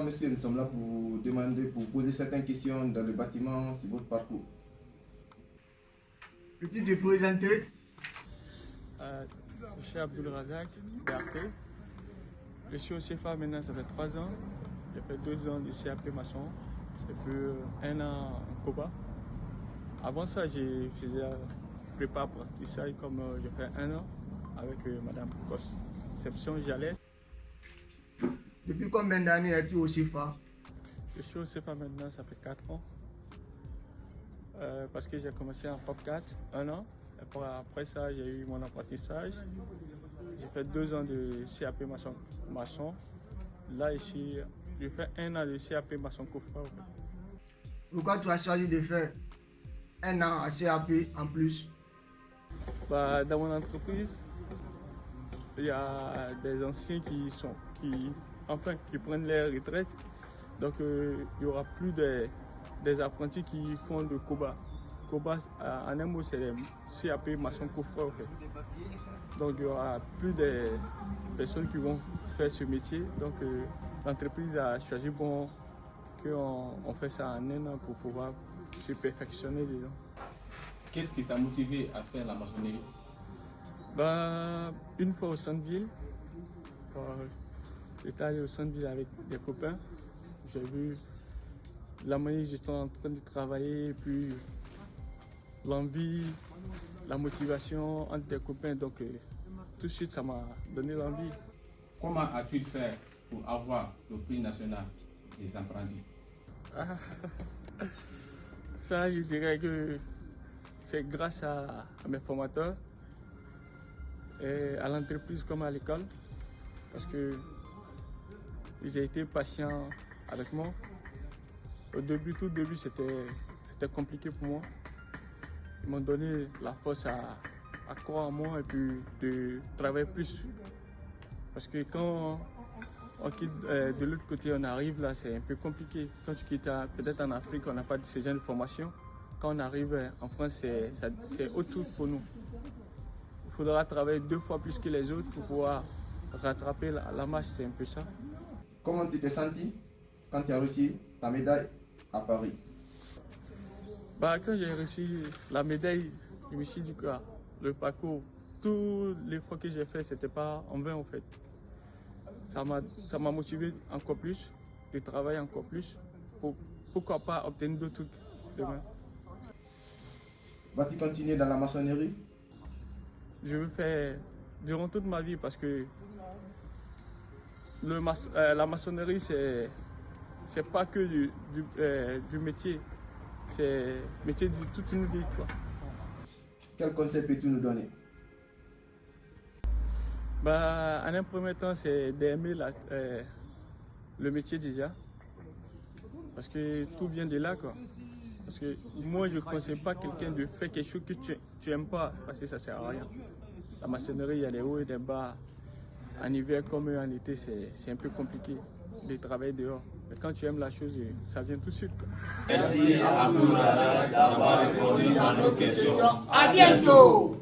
Bonsoir monsieur, nous sommes là pour poser certaines questions dans le bâtiment sur votre parcours. Peux-tu te présenter? Je suis Abdul Razak, BRT. Je suis au CFA maintenant, ça fait 3 ans. J'ai fait 2 ans de CAP maçon et puis 1 an en COBA. Avant ça, j'ai faisais prépa apprentissage comme j'ai fait 1 an avec Madame Conception Jalès. Depuis combien d'années es-tu au CFA? Je suis au CFA maintenant, ça fait 4 ans. Parce que j'ai commencé en POP 4, 1 an. Et après ça, j'ai eu mon apprentissage. J'ai fait 2 ans de CAP maçon. Là, ici, j'ai fait 1 an de CAP maçon coffre. Pourquoi tu as choisi de faire 1 an à CAP en plus? Dans mon entreprise, il y a des anciens qui prennent leur retraite. Donc, il n'y aura plus des apprentis qui font de COBA. COBA, en un mot, c'est les CAP maçon coffre. En fait. Donc, il n'y aura plus de personnes qui vont faire ce métier. Donc, l'entreprise a choisi qu'on fait ça en 1 an pour pouvoir se perfectionner dedans. Qu'est-ce qui t'a motivé à faire la maçonnerie? Une fois au centre-ville, j'étais allé au centre-ville avec des copains. J'ai vu la manière dont j'étais en train de travailler, et puis l'envie, la motivation entre des copains. Donc tout de suite, ça m'a donné l'envie. Comment as-tu fait pour avoir le prix national des apprentis? Ça, je dirais que c'est grâce à mes formateurs et à l'entreprise comme à l'école, parce que j'ai été patient avec moi. Au début, tout début, c'était compliqué pour moi. Ils m'ont donné la force à croire en moi et puis de travailler plus. Parce que quand on quitte de l'autre côté, on arrive là, c'est un peu compliqué. Quand tu quittes peut-être en Afrique, on n'a pas ce genre de formation. Quand on arrive en France, c'est autre chose pour nous. Il faudra travailler 2 fois plus que les autres pour pouvoir rattraper la marche, c'est un peu ça. Comment tu t'es senti quand tu as reçu ta médaille à Paris? Quand j'ai reçu la médaille, je me suis dit que le parcours, tous les fois que j'ai fait, c'était pas en vain en fait. Ça m'a motivé encore plus, de travailler encore plus, pourquoi pas obtenir d'autres trucs demain. Vas-tu continuer dans la maçonnerie? Je veux faire durant toute ma vie parce que la maçonnerie, c'est pas que du métier, c'est métier de toute une vie, quoi. Quel conseil peux-tu nous donner? En un premier temps, c'est d'aimer le métier déjà. Parce que tout vient de là, quoi. Parce que moi, je ne conseille pas quelqu'un de faire quelque chose que tu n'aimes pas, parce que ça ne sert à rien. La maçonnerie, il y a des hauts et des bas. En hiver comme en été, c'est un peu compliqué de travailler dehors. Mais quand tu aimes la chose, ça vient tout de suite, quoi. Merci à Abdul Razak d'avoir répondu à nos questions. À bientôt!